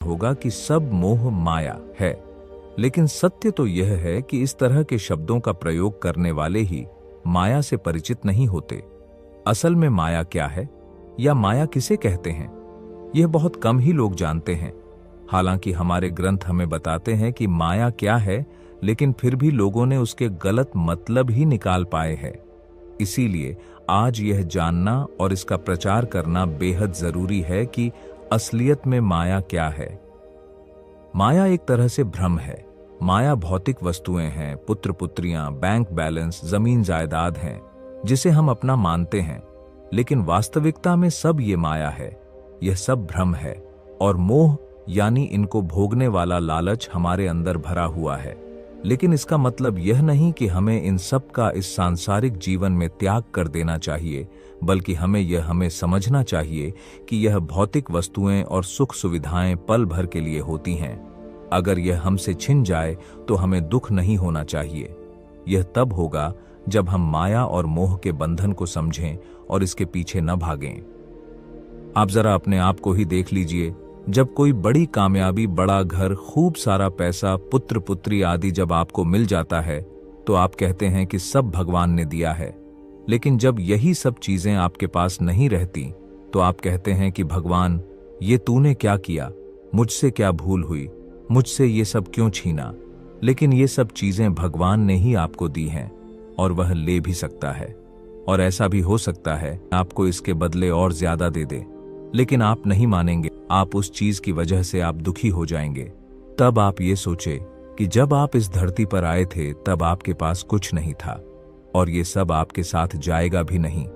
होगा कि सब मोह माया है, लेकिन सत्य तो यह है कि इस तरह के शब्दों का प्रयोग करने वाले ही माया से परिचित नहीं होते। असल में माया क्या है या माया किसे कहते हैं, यह बहुत कम ही लोग जानते हैं। हालांकि हमारे ग्रंथ हमें बताते हैं कि माया क्या है, लेकिन फिर भी लोगों ने उसके गलत मतलब ही निकाल पाए हैं। इसीलिए आज यह जानना और इसका प्रचार करना बेहद जरूरी है कि असलियत में माया क्या है। माया एक तरह से भ्रम है। माया भौतिक वस्तुएं हैं, पुत्र पुत्रियां, बैंक बैलेंस, जमीन जायदाद हैं, जिसे हम अपना मानते हैं, लेकिन वास्तविकता में सब ये माया है। यह सब भ्रम है और मोह यानी इनको भोगने वाला लालच हमारे अंदर भरा हुआ है। लेकिन इसका मतलब यह नहीं कि हमें इन सब का इस सांसारिक जीवन में त्याग कर देना चाहिए, बल्कि हमें समझना चाहिए कि यह भौतिक वस्तुएं और सुख सुविधाएं पल भर के लिए होती हैं। अगर यह हमसे छिन जाए तो हमें दुख नहीं होना चाहिए। यह तब होगा जब हम माया और मोह के बंधन को समझें और इसके पीछे न भागें। आप जरा अपने आप को ही देख लीजिए। जब कोई बड़ी कामयाबी, बड़ा घर, खूब सारा पैसा, पुत्र पुत्री आदि जब आपको मिल जाता है तो आप कहते हैं कि सब भगवान ने दिया है। लेकिन जब यही सब चीजें आपके पास नहीं रहती तो आप कहते हैं कि भगवान, ये तूने क्या किया, मुझसे क्या भूल हुई, मुझसे ये सब क्यों छीना। लेकिन ये सब चीजें भगवान ने ही आपको दी हैं और वह ले भी सकता है, और ऐसा भी हो सकता है आपको इसके बदले और ज्यादा दे दे। लेकिन आप नहीं मानेंगे। आप उस चीज की वजह से आप दुखी हो जाएंगे। तब आप ये सोचे कि जब आप इस धरती पर आए थे तब आपके पास कुछ नहीं था, और ये सब आपके साथ जाएगा भी नहीं।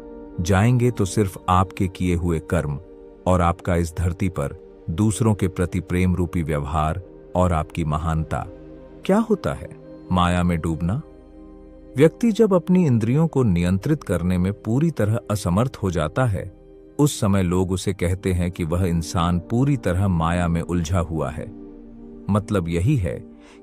जाएंगे तो सिर्फ आपके किए हुए कर्म और आपका इस धरती पर दूसरों के प्रति प्रेम रूपी व्यवहार और आपकी महानता। क्या होता है माया में डूबना? व्यक्ति जब अपनी इंद्रियों को नियंत्रित करने में पूरी तरह असमर्थ हो जाता है, उस समय लोग उसे कहते हैं कि वह इंसान पूरी तरह माया में उलझा हुआ है। मतलब यही है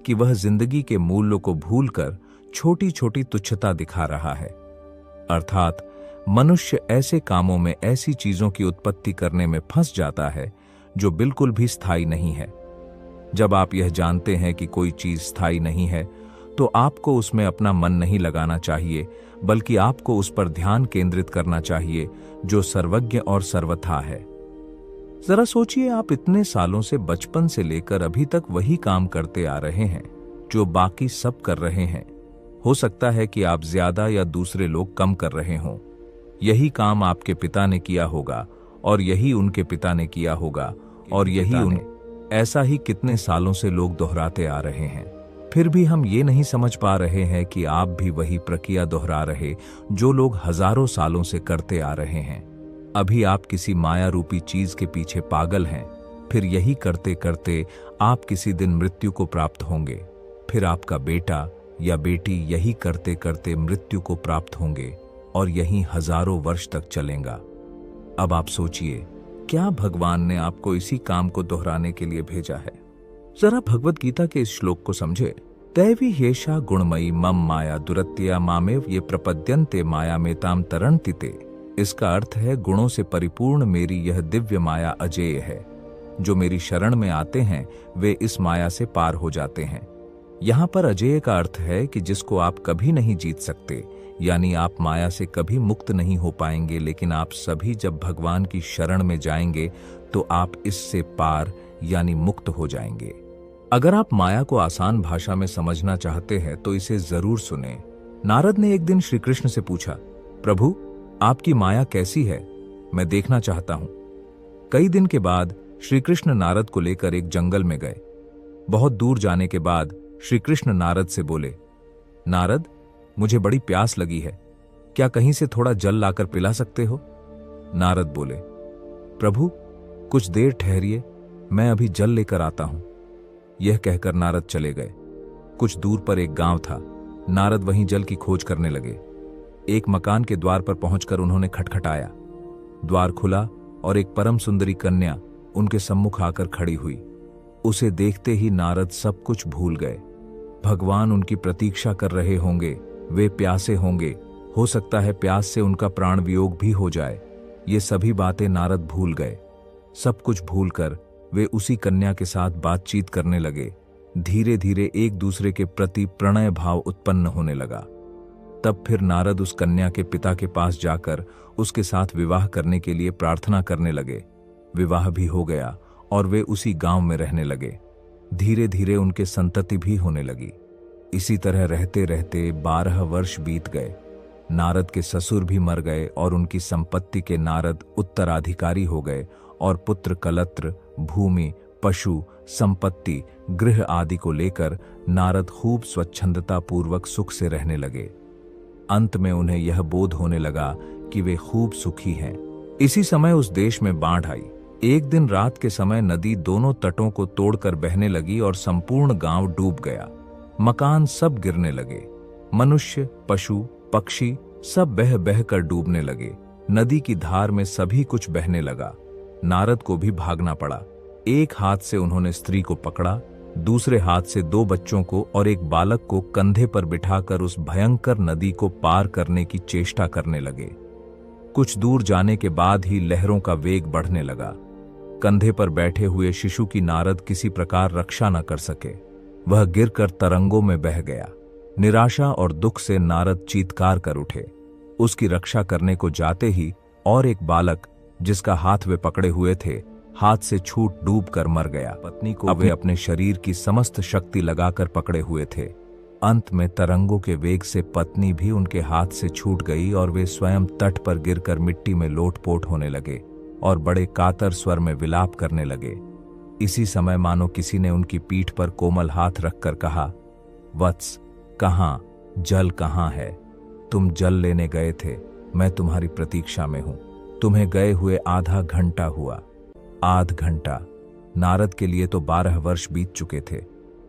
कि वह जिंदगी के मूल्यों को भूलकर छोटी छोटी तुच्छता दिखा रहा है। अर्थात मनुष्य ऐसे कामों में, ऐसी चीजों की उत्पत्ति करने में फंस जाता है जो बिल्कुल भी स्थायी नहीं है। जब आप यह जानते हैं कि कोई चीज स्थायी नहीं है तो आपको उसमें अपना मन नहीं लगाना चाहिए, बल्कि आपको उस पर ध्यान केंद्रित करना चाहिए जो सर्वज्ञ और सर्वथा है। जरा सोचिए, आप इतने सालों से, बचपन से लेकर अभी तक वही काम करते आ रहे हैं जो बाकी सब कर रहे हैं। हो सकता है कि आप ज्यादा या दूसरे लोग कम कर रहे हों। यही काम आपके पिता ने किया होगा और यही उनके पिता ने किया होगा और यही ऐसा ही कितने सालों से लोग दोहराते आ रहे हैं। फिर भी हम ये नहीं समझ पा रहे हैं कि आप भी वही प्रक्रिया दोहरा रहे जो लोग हजारों सालों से करते आ रहे हैं। अभी आप किसी माया रूपी चीज के पीछे पागल हैं। फिर यही करते करते आप किसी दिन मृत्यु को प्राप्त होंगे। फिर आपका बेटा या बेटी यही करते करते मृत्यु को प्राप्त होंगे और यही हजारों वर्ष तक चलेगा। अब आप सोचिए, क्या भगवान ने आपको इसी काम को दोहराने के लिए भेजा है? जरा भगवत गीता के इस श्लोक को समझे। दैवी हेषा गुणमयी मम माया दुरत्या मामेव ये प्रपद्यन्ते माया में ताम तरन्तिते। इसका अर्थ है, गुणों से परिपूर्ण मेरी यह दिव्य माया अजेय है। जो मेरी शरण में आते हैं वे इस माया से पार हो जाते हैं। यहाँ पर अजेय का अर्थ है कि जिसको आप कभी नहीं जीत सकते, यानी आप माया से कभी मुक्त नहीं हो पाएंगे। लेकिन आप सभी जब भगवान की शरण में जाएंगे तो आप इससे पार यानी मुक्त हो जाएंगे। अगर आप माया को आसान भाषा में समझना चाहते हैं तो इसे जरूर सुने। नारद ने एक दिन श्री कृष्ण से पूछा, प्रभु आपकी माया कैसी है, मैं देखना चाहता हूं। कई दिन के बाद श्री कृष्ण नारद को लेकर एक जंगल में गए। बहुत दूर जाने के बाद श्री कृष्ण नारद से बोले, नारद मुझे बड़ी प्यास लगी है, क्या कहीं से थोड़ा जल लाकर पिला सकते हो? नारद बोले, प्रभु कुछ देर ठहरिए, मैं अभी जल लेकर आता हूं। यह कहकर नारद चले गए। कुछ दूर पर एक गांव था। नारद वहीं जल की खोज करने लगे। एक मकान के द्वार पर पहुंचकर उन्होंने खटखटाया। द्वार खुला और एक परम सुंदरी कन्या उनके सम्मुख आकर खड़ी हुई। उसे देखते ही नारद सब कुछ भूल गए। भगवान उनकी प्रतीक्षा कर रहे होंगे, वे प्यासे होंगे, हो सकता है प्यास से उनका प्राण वियोग भी हो जाए। ये सभी बातें नारद भूल गए। सब कुछ भूलकर वे उसी कन्या के साथ बातचीत करने लगे। धीरे धीरे एक दूसरे के प्रति प्रणय भाव उत्पन्न होने लगा। तब फिर नारद उस कन्या के पिता के पास जाकर उसके साथ विवाह करने के लिए प्रार्थना करने लगे। विवाह भी हो गया और वे उसी गांव में रहने लगे। धीरे धीरे उनके संतति भी होने लगी। इसी तरह रहते रहते 12 वर्ष बीत गए। नारद के ससुर भी मर गए और उनकी संपत्ति के नारद उत्तराधिकारी हो गए और पुत्र कलत्र, भूमि, पशु, संपत्ति, गृह आदि को लेकर नारद खूब स्वच्छंदता पूर्वक सुख से रहने लगे। अंत में उन्हें यह बोध होने लगा कि वे खूब सुखी हैं। इसी समय उस देश में बाढ़ आई। एक दिन रात के समय नदी दोनों तटों को तोड़कर बहने लगी और संपूर्ण गांव डूब गया। मकान सब गिरने लगे। मनुष्य, पशु, पक्षी सब बह बह कर डूबने लगे। नदी की धार में सभी कुछ बहने लगा। नारद को भी भागना पड़ा। एक हाथ से उन्होंने स्त्री को पकड़ा, दूसरे हाथ से 2 बच्चों को और एक बालक को कंधे पर बिठाकर उस भयंकर नदी को पार करने की चेष्टा करने लगे। कुछ दूर जाने के बाद ही लहरों का वेग बढ़ने लगा। कंधे पर बैठे हुए शिशु की नारद किसी प्रकार रक्षा न कर सके। वह गिरकर तरंगों में बह गया। निराशा और दुख से नारद चीत्कार कर उठे। उसकी रक्षा करने को जाते ही और एक बालक, जिसका हाथ वे पकड़े हुए थे, हाथ से छूट डूब कर मर गया। पत्नी को वे अपने शरीर की समस्त शक्ति लगाकर पकड़े हुए थे। अंत में तरंगों के वेग से पत्नी भी उनके हाथ से छूट गई और वे स्वयं तट पर गिरकर मिट्टी में लोटपोट होने लगे और बड़े कातर स्वर में विलाप करने लगे। इसी समय मानो किसी ने उनकी पीठ पर कोमल हाथ रखकर कहा, वत्स, कहाँ, जल कहाँ है? तुम जल लेने गए थे, मैं तुम्हारी प्रतीक्षा में हूं। तुम्हें गए हुए आधा घंटा हुआ। आध घंटा। नारद के लिए तो 12 वर्ष बीत चुके थे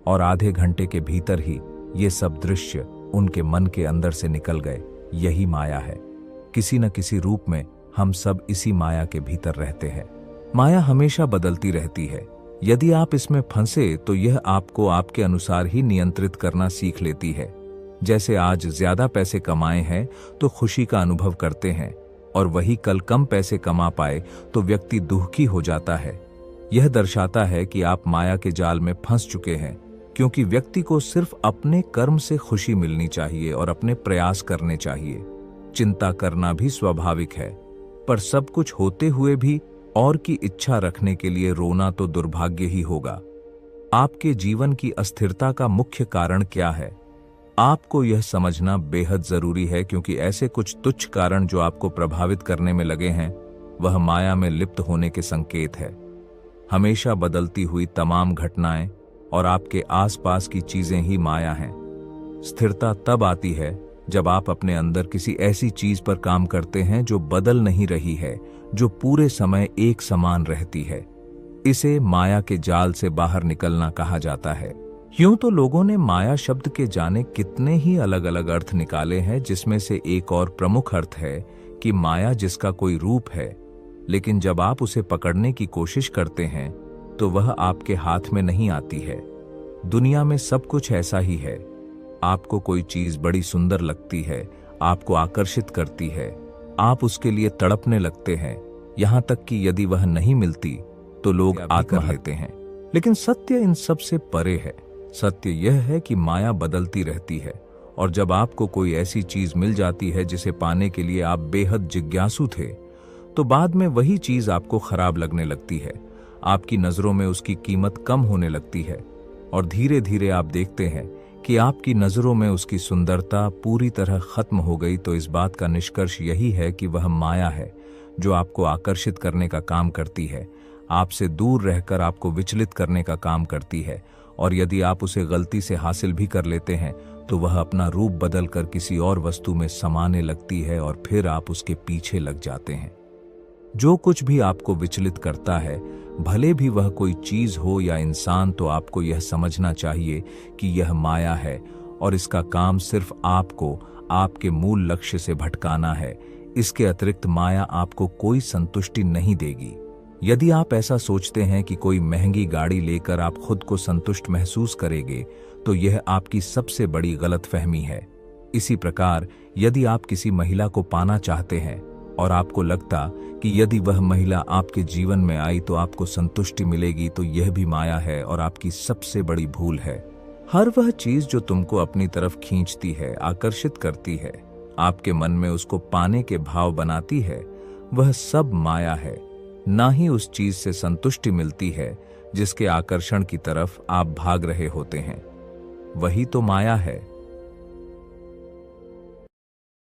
और आधे घंटे के भीतर ही ये सब दृश्य उनके मन के अंदर से निकल गए। यही माया है। किसी न किसी रूप में हम सब इसी माया के भीतर रहते हैं। माया हमेशा बदलती रहती है। यदि आप इसमें फंसे तो यह आपको आपके अनुसार ही नियंत्रित करना सीख लेती है। जैसे आज ज्यादा पैसे कमाए हैं तो खुशी का अनुभव करते हैं और वही कल कम पैसे कमा पाए तो व्यक्ति दुखी हो जाता है। यह दर्शाता है कि आप माया के जाल में फंस चुके हैं, क्योंकि व्यक्ति को सिर्फ अपने कर्म से खुशी मिलनी चाहिए और अपने प्रयास करने चाहिए। चिंता करना भी स्वाभाविक है, पर सब कुछ होते हुए भी और की इच्छा रखने के लिए रोना तो दुर्भाग्य ही होगा। आपके जीवन की अस्थिरता का मुख्य कारण क्या है? आपको यह समझना बेहद जरूरी है, क्योंकि ऐसे कुछ तुच्छ कारण जो आपको प्रभावित करने में लगे हैं, वह माया में लिप्त होने के संकेत है। हमेशा बदलती हुई तमाम घटनाएं और आपके आसपास की चीजें ही माया हैं। स्थिरता तब आती है जब आप अपने अंदर किसी ऐसी चीज पर काम करते हैं जो बदल नहीं रही है, जो पूरे समय एक समान रहती है। इसे माया के जाल से बाहर निकलना कहा जाता है। यूं तो लोगों ने माया शब्द के जाने कितने ही अलग अलग अर्थ निकाले हैं, जिसमें से एक और प्रमुख अर्थ है कि माया जिसका कोई रूप है, लेकिन जब आप उसे पकड़ने की कोशिश करते हैं तो वह आपके हाथ में नहीं आती है। दुनिया में सब कुछ ऐसा ही है। आपको कोई चीज बड़ी सुंदर लगती है, आपको आकर्षित करती है, आप उसके लिए तड़पने लगते हैं, यहां तक कि यदि वह नहीं मिलती तो लोग आत्महत्या करते हैं। लेकिन सत्य इन सब से परे है। सत्य यह है कि माया बदलती रहती है, और जब आपको कोई ऐसी चीज मिल जाती है जिसे पाने के लिए आप बेहद जिज्ञासु थे, तो बाद में वही चीज आपको खराब लगने लगती है। आपकी नजरों में उसकी कीमत कम होने लगती है और धीरे धीरे आप देखते हैं कि आपकी नजरों में उसकी सुंदरता पूरी तरह खत्म हो गई। तो इस बात का निष्कर्ष यही है कि वह माया है जो आपको आकर्षित करने का काम करती है, आपसे दूर रहकर आपको विचलित करने का काम करती है, और यदि आप उसे गलती से हासिल भी कर लेते हैं तो वह अपना रूप बदलकर किसी और वस्तु में समाने लगती है और फिर आप उसके पीछे लग जाते हैं। जो कुछ भी आपको विचलित करता है, भले भी वह कोई चीज हो या इंसान, तो आपको यह समझना चाहिए कि यह माया है और इसका काम सिर्फ आपको आपके मूल लक्ष्य से भटकाना है। इसके अतिरिक्त माया आपको कोई संतुष्टि नहीं देगी। यदि आप ऐसा सोचते हैं कि कोई महंगी गाड़ी लेकर आप खुद को संतुष्ट महसूस करेंगे, तो यह आपकी सबसे बड़ी गलतफहमी है। इसी प्रकार यदि आप किसी महिला को पाना चाहते हैं और आपको लगता कि यदि वह महिला आपके जीवन में आई तो आपको संतुष्टि मिलेगी, तो यह भी माया है और आपकी सबसे बड़ी भूल है। हर वह चीज जो तुमको अपनी तरफ खींचती है, आकर्षित करती है, आपके मन में उसको पाने के भाव बनाती है, वह सब माया है। ना ही उस चीज से संतुष्टि मिलती है जिसके आकर्षण की तरफ आप भाग रहे होते हैं। वही तो माया है।